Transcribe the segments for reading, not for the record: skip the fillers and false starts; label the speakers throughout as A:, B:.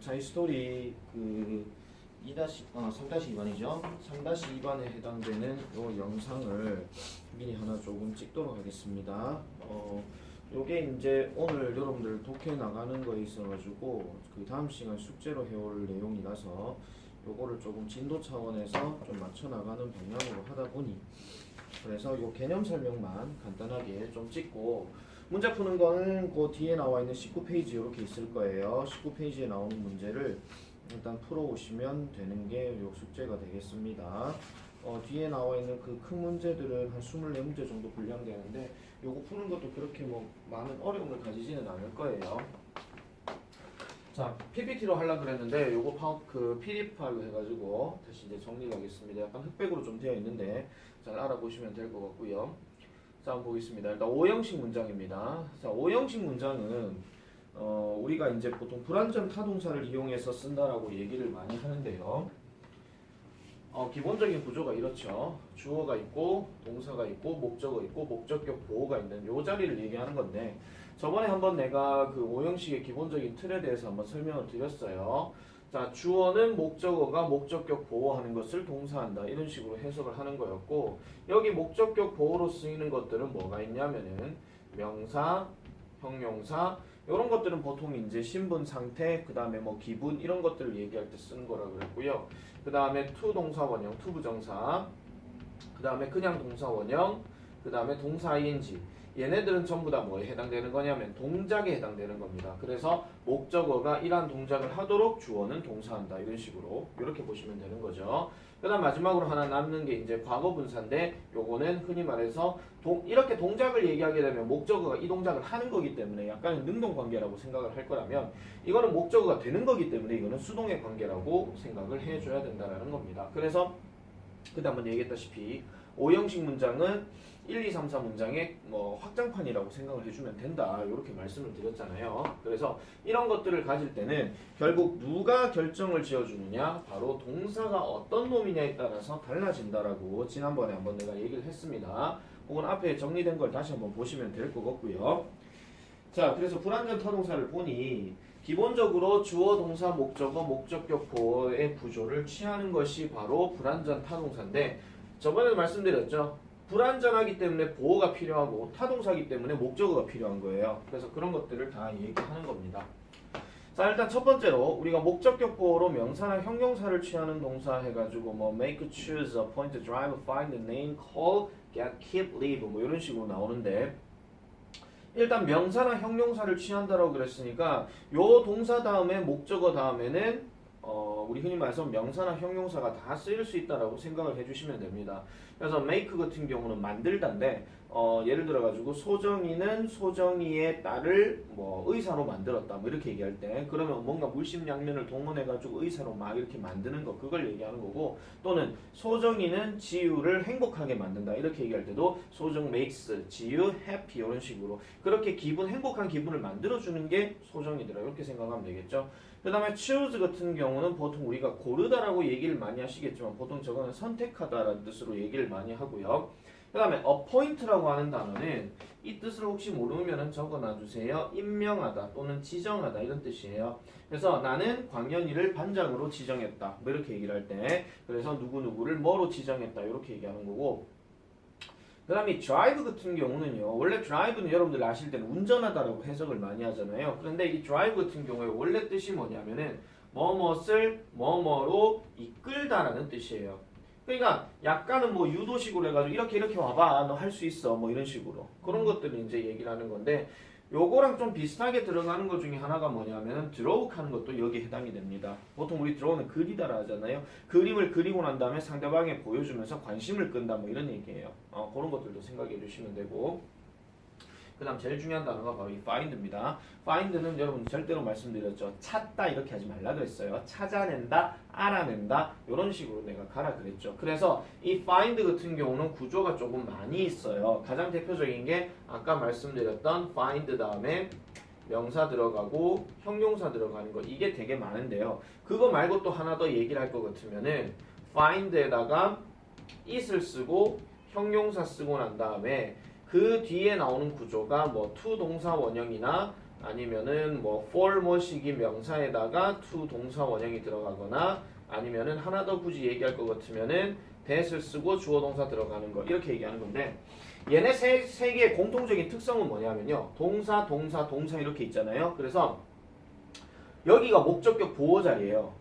A: 자, 이 스토리 3-2번이죠. 3-2번에 해당되는 요 영상을 미리 하나 조금 찍도록 하겠습니다. 요게 이제 오늘 여러분들 독해 나가는 거에 있어가지고 그 다음 시간 숙제로 해올 내용이라서 요거를 조금 진도 차원에서 좀 맞춰 나가는 방향으로 하다 보니 그래서 요 개념 설명만 간단하게 좀 찍고 문제 푸는 거는 그 뒤에 나와 있는 19페이지 이렇게 있을 거예요. 19페이지에 나오는 문제를 일단 풀어오시면 되는 게 요 숙제가 되겠습니다. 뒤에 나와 있는 그 큰 문제들은 한 24문제 정도 분량되는데 요거 푸는 것도 그렇게 뭐 많은 어려움을 가지지는 않을 거예요. 자, PPT로 하려고 그랬는데 요거 PDF 파일로 해가지고 다시 이제 정리하겠습니다. 약간 흑백으로 좀 되어 있는데 잘 알아보시면 될 것 같고요. 자, 한번 보겠습니다. 일단 O형식 문장입니다. 자, O형식 문장은 우리가 이제 보통 불완전 타동사를 이용해서 쓴다라고 얘기를 많이 하는데요. 기본적인 구조가 이렇죠. 주어가 있고 동사가 있고 목적어 있고 목적격 보호가 있는 요 자리를 얘기하는 건데 저번에 한번 내가 그 O형식의 기본적인 틀에 대해서 한번 설명을 드렸어요. 자, 주어는 목적어가 목적격 보호하는 것을 동사한다 이런 식으로 해석을 하는 거였고 여기 목적격 보호로 쓰이는 것들은 뭐가 있냐면은 명사, 형용사 이런 것들은 보통 이제 신분 상태, 그 다음에 뭐 기분 이런 것들을 얘기할 때 쓰는 거라 그랬고요. 그 다음에 to 동사 원형, to 부정사, 그 다음에 그냥 동사 원형, 그 다음에 동사 ing. 얘네들은 전부 다 뭐에 해당되는 거냐면 동작에 해당되는 겁니다. 그래서 목적어가 이러한 동작을 하도록 주어는 동사한다 이런 식으로 이렇게 보시면 되는 거죠. 그 다음 마지막으로 하나 남는 게 이제 과거 분사인데 요거는 흔히 말해서 이렇게 동작을 얘기하게 되면 목적어가 이 동작을 하는 거기 때문에 약간의 능동 관계라고 생각을 할 거라면 이거는 목적어가 되는 거기 때문에 이거는 수동의 관계라고 생각을 해줘야 된다는 겁니다. 그래서 그때 한번 얘기했다시피 O형식 문장은 1, 2, 3, 4 문장의 뭐 확장판이라고 생각을 해주면 된다 이렇게 말씀을 드렸잖아요. 그래서 이런 것들을 가질 때는 결국 누가 결정을 지어주느냐 바로 동사가 어떤 놈이냐에 따라서 달라진다라고 지난번에 한번 내가 얘기를 했습니다. 혹은 앞에 정리된 걸 다시 한번 보시면 될 것 같고요. 자, 그래서 불완전 타동사를 보니 기본적으로 주어, 동사, 목적어, 목적격 보호의 구조를 취하는 것이 바로 불완전 타동사인데 저번에도 말씀드렸죠. 불완전하기 때문에 보호가 필요하고 타동사기 때문에 목적어가 필요한 거예요. 그래서 그런 것들을 다 얘기하는 겁니다. 자, 일단 첫 번째로 우리가 목적격 보호로 명사나 형용사를 취하는 동사 해가지고 뭐 make, choose, appoint, drive, find, name, call, get, keep, leave 뭐 이런 식으로 나오는데 일단 명사나 형용사를 취한다라고 그랬으니까 요 동사 다음에 목적어 다음에는 우리 흔히 말해서 명사나 형용사가 다 쓰일 수 있다라고 생각을 해주시면 됩니다. 그래서 make 같은 경우는 만들다인데 예를 들어가지고 소정이는 소정이의 딸을 뭐 의사로 만들었다 뭐 이렇게 얘기할 때 그러면 뭔가 물심양면을 동원해가지고 의사로 막 이렇게 만드는 거 그걸 얘기하는 거고 또는 소정이는 지유를 행복하게 만든다 이렇게 얘기할 때도 소정 makes 지유 happy 이런 식으로 그렇게 행복한 기분을 만들어주는 게 소정이더라 이렇게 생각하면 되겠죠. 그 다음에 choose 같은 경우는 보통 우리가 고르다라고 얘기를 많이 하시겠지만 보통 저거는 선택하다라는 뜻으로 얘기를 많이 하고요. 그 다음에 appoint라고 하는 단어는 이 뜻을 혹시 모르면 적어놔주세요. 임명하다 또는 지정하다 이런 뜻이에요. 그래서 나는 광현이를 반장으로 지정했다 뭐 이렇게 얘기를 할 때 그래서 누구누구를 뭐로 지정했다 이렇게 얘기하는 거고 그 다음에 drive 같은 경우는요. 원래 drive는 여러분들 아실 때는 운전하다라고 해석을 많이 하잖아요. 그런데 이 drive 같은 경우에 원래 뜻이 뭐냐면은 뭐뭇을 뭐뭐로 이끌다라는 뜻이에요. 그러니까 약간은 뭐 유도식으로 해가지고 이렇게 와봐 너 할 수 있어 뭐 이런 식으로 그런 것들을 이제 얘기를 하는 건데 요거랑 좀 비슷하게 들어가는 것 중에 하나가 뭐냐면 드로우 하는 것도 여기에 해당이 됩니다. 보통 우리 드로우는 그리다라 하잖아요. 그림을 그리고 난 다음에 상대방에 보여주면서 관심을 끈다 뭐 이런 얘기예요. 그런 것들도 생각해 주시면 되고 그 다음 제일 중요한 단어가 바로 이 find입니다. find는 여러분 절대로 말씀드렸죠. 찾다 이렇게 하지 말라 그랬어요. 찾아낸다, 알아낸다 이런 식으로 내가 가라 그랬죠. 그래서 이 find 같은 경우는 구조가 조금 많이 있어요. 가장 대표적인 게 아까 말씀드렸던 find 다음에 명사 들어가고 형용사 들어가는 거 이게 되게 많은데요. 그거 말고 또 하나 더 얘기를 할 것 같으면은 find에다가 it을 쓰고 형용사 쓰고 난 다음에 그 뒤에 나오는 구조가 뭐 to 동사 원형이나 아니면은 뭐 for 뭐시기 명사에다가 to 동사 원형이 들어가거나 아니면은 하나 더 굳이 얘기할 것 같으면은 that을 쓰고 주어 동사 들어가는 거 이렇게 얘기하는 건데 얘네 세 개의 공통적인 특성은 뭐냐면요. 동사, 동사, 동사 이렇게 있잖아요. 그래서 여기가 목적격 보호 자리예요.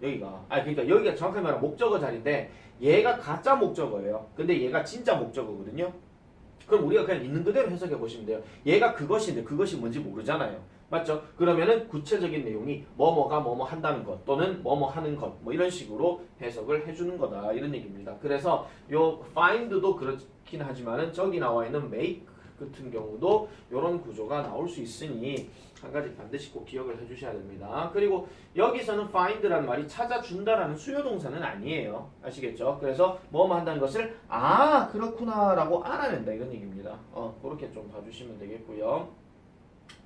A: 여기가. 그러니까 여기가 정확하게 말하면 목적어 자리인데 얘가 가짜 목적어예요. 근데 얘가 진짜 목적어거든요. 그럼 우리가 그냥 있는 그대로 해석해 보시면 돼요. 얘가 그것인데 그것이 뭔지 모르잖아요. 맞죠? 그러면은 구체적인 내용이 뭐뭐가 뭐뭐 한다는 것 또는 뭐뭐 하는 것 뭐 이런 식으로 해석을 해주는 거다 이런 얘기입니다. 그래서 요 find도 그렇긴 하지만은 저기 나와 있는 make 같은 경우도 이런 구조가 나올 수 있으니 한 가지 반드시 꼭 기억을 해주셔야 됩니다. 그리고 여기서는 find란 말이 찾아준다라는 수요동사는 아니에요. 아시겠죠? 그래서 뭐뭐 한다는 것을 그렇구나 라고 알아낸다 이런 얘기입니다. 그렇게 좀 봐주시면 되겠고요.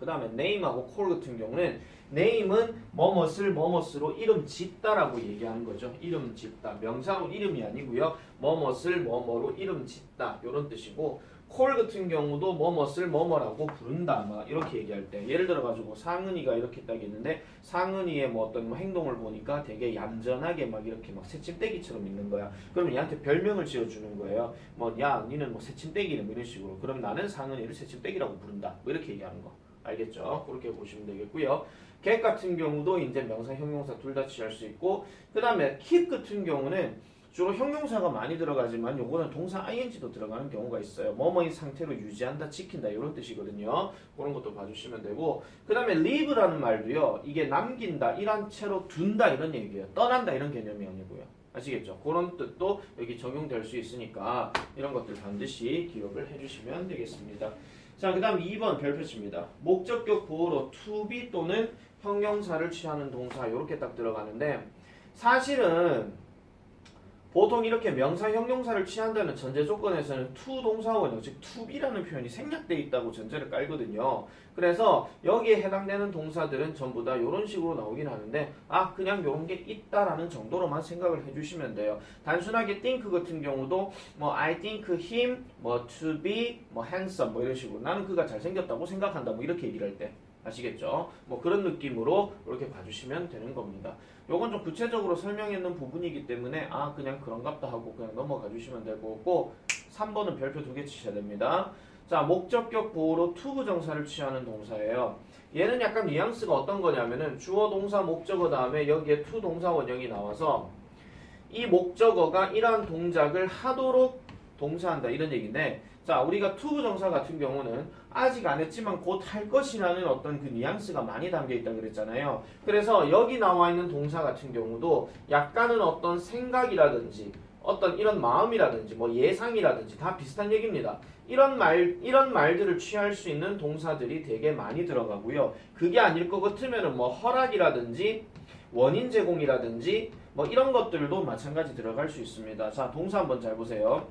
A: 그 다음에 name하고 call 같은 경우는 name은 뭐뭇을 뭐뭇으로 이름 짓다라고 얘기하는 거죠. 이름 짓다. 명사로 이름이 아니고요. 뭐뭇을 뭐뭐로 이름 짓다 이런 뜻이고 call 같은 경우도 뭐뭇을 뭐뭐라고 부른다 막 이렇게 얘기할 때 예를 들어 가지고 상은이가 이렇게 딱 있는데 상은이의 뭐 어떤 뭐 행동을 보니까 되게 얌전하게 막 이렇게 막 새침대기처럼 있는 거야. 그러면 얘한테 별명을 지어주는 거예요. 뭐 야 니는 뭐 새침대기네 뭐 이런 식으로. 그럼 나는 상은이를 새침대기라고 부른다. 뭐 이렇게 얘기하는 거. 알겠죠? 그렇게 보시면 되겠고요. get 같은 경우도 이제 명사, 형용사 둘 다 취할 수 있고 그 다음에 keep 같은 경우는 주로 형용사가 많이 들어가지만 요거는 동사 ing도 들어가는 경우가 있어요. 뭐뭐인 상태로 유지한다, 지킨다 이런 뜻이거든요. 그런 것도 봐주시면 되고 그 다음에 leave라는 말도요. 이게 남긴다, 일한 채로 둔다 이런 얘기예요. 떠난다 이런 개념이 아니고요. 아시겠죠? 그런 뜻도 여기 적용될 수 있으니까 이런 것들 반드시 기억을 해주시면 되겠습니다. 자, 그 다음 2번 별표치입니다. 목적격 보호로 to be 또는 형용사를 취하는 동사 이렇게 딱 들어가는데 사실은 보통 이렇게 명사, 형용사를 취한다는 전제 조건에서는 to 동사원형, 즉 to be라는 표현이 생략되어 있다고 전제를 깔거든요. 그래서 여기에 해당되는 동사들은 전부 다 이런 식으로 나오긴 하는데 그냥 이런 게 있다라는 정도로만 생각을 해주시면 돼요. 단순하게 think 같은 경우도 뭐 I think him, 뭐 to be, 뭐 handsome 뭐 이런 식으로 나는 그가 잘생겼다고 생각한다 뭐 이렇게 얘기를 할 때 아시겠죠? 뭐 그런 느낌으로 이렇게 봐주시면 되는 겁니다. 요건 좀 구체적으로 설명했는 부분이기 때문에 그냥 그런갑다 하고 그냥 넘어가 주시면 될 거고 3번은 별표 2개 치셔야 됩니다. 자, 목적격 보호로 to 부정사를 취하는 동사예요. 얘는 약간 뉘앙스가 어떤 거냐면은 주어 동사 목적어 다음에 여기에 to 동사 원형이 나와서 이 목적어가 이러한 동작을 하도록 동사한다 이런 얘기인데 자, 우리가 to 부정사 같은 경우는 아직 안 했지만 곧 할 것이라는 어떤 그 뉘앙스가 많이 담겨 있다 그랬잖아요. 그래서 여기 나와 있는 동사 같은 경우도 약간은 어떤 생각이라든지 어떤 이런 마음이라든지 뭐 예상이라든지 다 비슷한 얘기입니다. 이런 말들을 취할 수 있는 동사들이 되게 많이 들어가고요. 그게 아닐 것 같으면은 뭐 허락이라든지 원인 제공이라든지 뭐 이런 것들도 마찬가지 들어갈 수 있습니다. 자, 동사 한번 잘 보세요.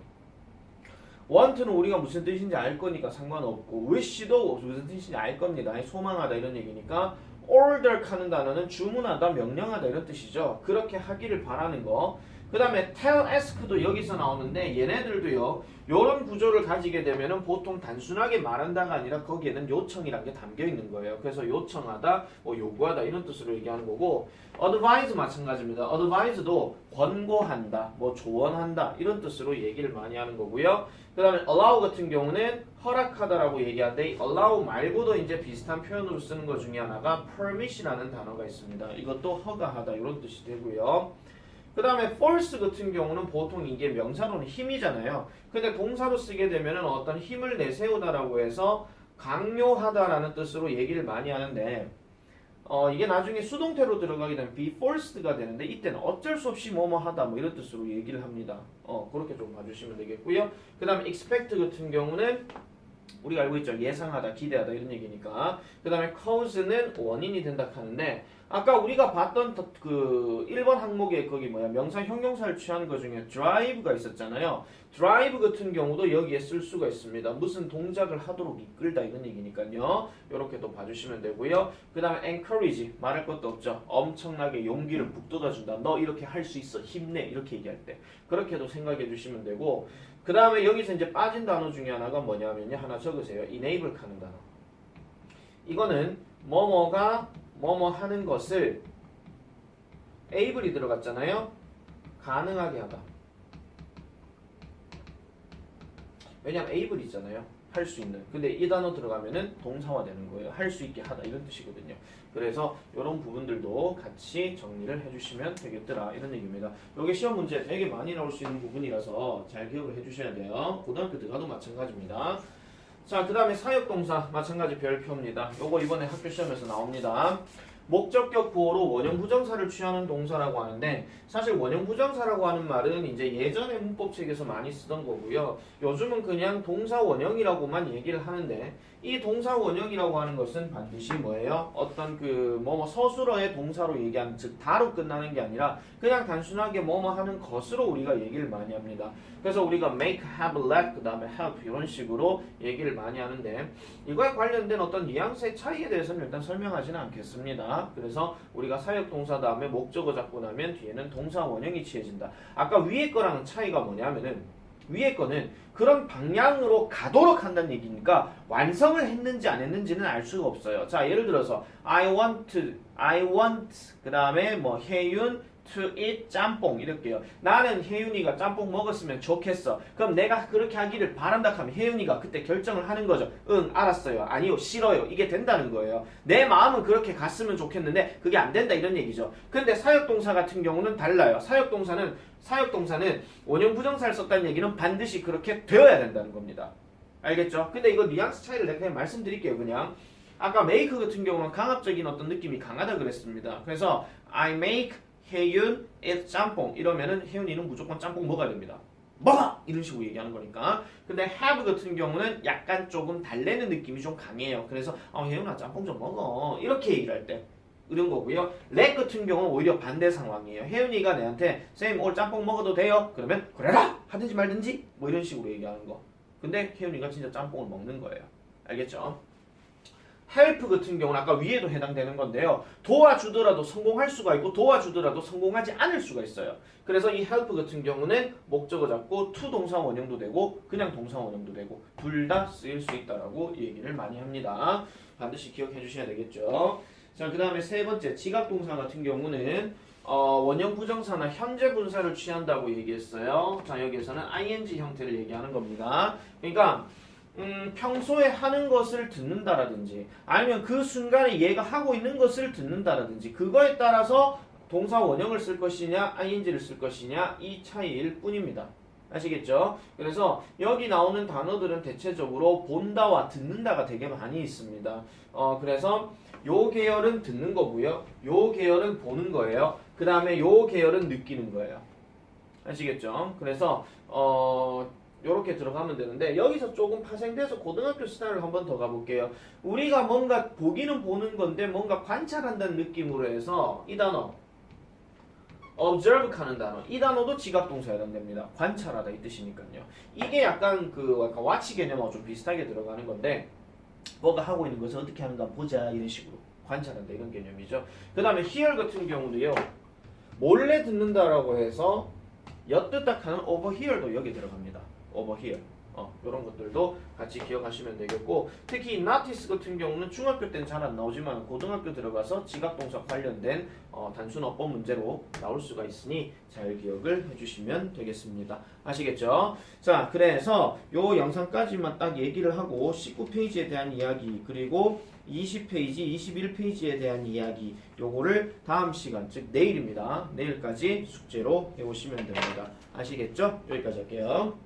A: want는 우리가 무슨 뜻인지 알 거니까 상관없고 wish도 무슨 뜻인지 알 겁니다. 소망하다 이런 얘기니까 order 하는 단어는 주문하다, 명령하다 이런 뜻이죠. 그렇게 하기를 바라는 거. 그 다음에 tell, ask도 여기서 나오는데 얘네들도요. 이런 구조를 가지게 되면은 보통 단순하게 말한다가 아니라 거기에는 요청이라는 게 담겨 있는 거예요. 그래서 요청하다, 뭐 요구하다 이런 뜻으로 얘기하는 거고 advise 마찬가지입니다. advise도 권고한다, 뭐 조언한다 이런 뜻으로 얘기를 많이 하는 거고요. 그 다음에 allow 같은 경우는 허락하다라고 얘기하는데 allow 말고도 이제 비슷한 표현으로 쓰는 것 중에 하나가 permit이라는 단어가 있습니다. 이것도 허가하다 이런 뜻이 되고요. 그 다음에 force 같은 경우는 보통 이게 명사로는 힘이잖아요. 근데 동사로 쓰게 되면은 어떤 힘을 내세우다라고 해서 강요하다라는 뜻으로 얘기를 많이 하는데 이게 나중에 수동태로 들어가게 되면 be forced가 되는데 이때는 어쩔 수 없이 뭐뭐 하다 뭐 이런 뜻으로 얘기를 합니다. 그렇게 좀 봐주시면 되겠고요. 그 다음에 expect 같은 경우는 우리가 알고 있죠. 예상하다, 기대하다 이런 얘기니까. 그 다음에 cause는 원인이 된다 하는데 아까 우리가 봤던 그 1번 항목에 거기 명사, 형용사를 취하는 것 중에 drive가 있었잖아요. drive 같은 경우도 여기에 쓸 수가 있습니다. 무슨 동작을 하도록 이끌다 이런 얘기니까요. 이렇게 또 봐주시면 되고요. 그 다음에 encourage 말할 것도 없죠. 엄청나게 용기를 북돋아준다. 너 이렇게 할 수 있어. 힘내. 이렇게 얘기할 때. 그렇게도 생각해 주시면 되고 그 다음에 여기서 이제 빠진 단어 중에 하나가 뭐냐면요. 하나 적으세요. enable 하는 단어. 이거는 뭐뭐가 뭐뭐 하는 것을 able이 들어갔잖아요. 가능하게 하다. 왜냐면 able 있잖아요. 할 수 있는. 근데 이 단어 들어가면은 동사화 되는 거예요. 할 수 있게 하다 이런 뜻이거든요. 그래서 이런 부분들도 같이 정리를 해주시면 되겠더라 이런 얘기입니다. 이게 시험 문제 되게 많이 나올 수 있는 부분이라서 잘 기억을 해주셔야 돼요. 고등학교 들어가도 마찬가지입니다. 자, 그 다음에 사역동사 마찬가지 별표입니다. 요거 이번에 학교 시험에서 나옵니다. 목적격 보호로 원형 부정사를 취하는 동사라고 하는데 사실 원형 부정사라고 하는 말은 이제 예전에 문법책에서 많이 쓰던 거고요. 요즘은 그냥 동사 원형이라고만 얘기를 하는데 이 동사 원형이라고 하는 것은 반드시 뭐예요? 어떤 그 뭐뭐 서술어의 동사로 얘기하는 즉 다로 끝나는 게 아니라 그냥 단순하게 뭐뭐 하는 것으로 우리가 얘기를 많이 합니다. 그래서 우리가 make, have, let, 그 다음에 help 이런 식으로 얘기를 많이 하는데 이거에 관련된 어떤 뉘앙스의 차이에 대해서는 일단 설명하지는 않겠습니다. 그래서 우리가 사역동사 다음에 목적어 잡고 나면 뒤에는 동사 원형이 취해진다. 아까 위에 거랑은 차이가 뭐냐면은 위에 거는 그런 방향으로 가도록 한다는 얘기니까 완성을 했는지 안 했는지는 알 수가 없어요. 자, 예를 들어서 I want 그 다음에 뭐 혜윤 to eat 짬뽕 이럴게요. 나는 혜윤이가 짬뽕 먹었으면 좋겠어. 그럼 내가 그렇게 하기를 바란다 하면 혜윤이가 그때 결정을 하는 거죠. 응, 알았어요. 아니요, 싫어요. 이게 된다는 거예요. 내 마음은 그렇게 갔으면 좋겠는데 그게 안 된다 이런 얘기죠. 근데 사역동사 같은 경우는 달라요. 사역동사는 원형 부정사를 썼다는 얘기는 반드시 그렇게 되어야 된다는 겁니다. 알겠죠? 근데 이거 뉘앙스 차이를 내가 그냥 말씀드릴게요. 그냥 아까 make 같은 경우는 강압적인 어떤 느낌이 강하다 그랬습니다. 그래서 I make 혜윤 eat 짬뽕 이러면은 혜윤이는 무조건 짬뽕 먹어야 됩니다. 먹어! 이런 식으로 얘기하는 거니까. 근데 have 같은 경우는 약간 조금 달래는 느낌이 좀 강해요. 그래서 혜윤아 짬뽕 좀 먹어 이렇게 얘기를 할 때 이런 거고요. let 같은 경우는 오히려 반대 상황이에요. 혜윤이가 내한테 쌤 오늘 짬뽕 먹어도 돼요? 그러면 그래라! 하든지 말든지 뭐 이런 식으로 얘기하는 거. 근데 혜윤이가 진짜 짬뽕을 먹는 거예요. 알겠죠? help 같은 경우는 아까 위에도 해당되는 건데요. 도와주더라도 성공할 수가 있고 도와주더라도 성공하지 않을 수가 있어요. 그래서 이 help 같은 경우는 목적어 잡고 to 동사 원형도 되고 그냥 동사 원형도 되고 둘 다 쓰일 수 있다라고 얘기를 많이 합니다. 반드시 기억해 주셔야 되겠죠. 자, 그 다음에 세 번째 지각동사 같은 경우는 원형 부정사나 현재 분사를 취한다고 얘기했어요. 자, 여기에서는 ing 형태를 얘기하는 겁니다. 그러니까 평소에 하는 것을 듣는다라든지 아니면 그 순간에 얘가 하고 있는 것을 듣는다라든지 그거에 따라서 동사 원형을 쓸 것이냐 ing를 쓸 것이냐 이 차이일 뿐입니다. 아시겠죠? 그래서 여기 나오는 단어들은 대체적으로 본다와 듣는다가 되게 많이 있습니다. 그래서 요 계열은 듣는 거고요. 요 계열은 보는 거예요. 그 다음에 요 계열은 느끼는 거예요. 아시겠죠? 그래서 요렇게 들어가면 되는데 여기서 조금 파생돼서 고등학교 스타일을 한번 더 가볼게요. 우리가 뭔가 보기는 보는 건데 뭔가 관찰한다는 느낌으로 해서 이 단어 observe 하는 단어 이 단어도 지각동사에 해당됩니다. 관찰하다 이 뜻이니까요. 이게 약간 약간 watch 개념하고 좀 비슷하게 들어가는 건데 뭐가 하고 있는 것을 어떻게 하는가 보자 이런 식으로 관찰한다 이런 개념이죠. 그 다음에 hear 같은 경우도요. 몰래 듣는다라고 해서 엿듣다하는 overhear도 여기 들어갑니다. overhear 이런 것들도 같이 기억하시면 되겠고 특히 notice 같은 경우는 중학교 때는 잘 안 나오지만 고등학교 들어가서 지각동사 관련된 단순 어법 문제로 나올 수가 있으니 잘 기억을 해주시면 되겠습니다. 아시겠죠? 자, 그래서 요 영상까지만 딱 얘기를 하고 19페이지에 대한 이야기 그리고 20페이지, 21페이지에 대한 이야기 요거를 다음 시간 즉 내일입니다. 내일까지 숙제로 해오시면 됩니다. 아시겠죠? 여기까지 할게요.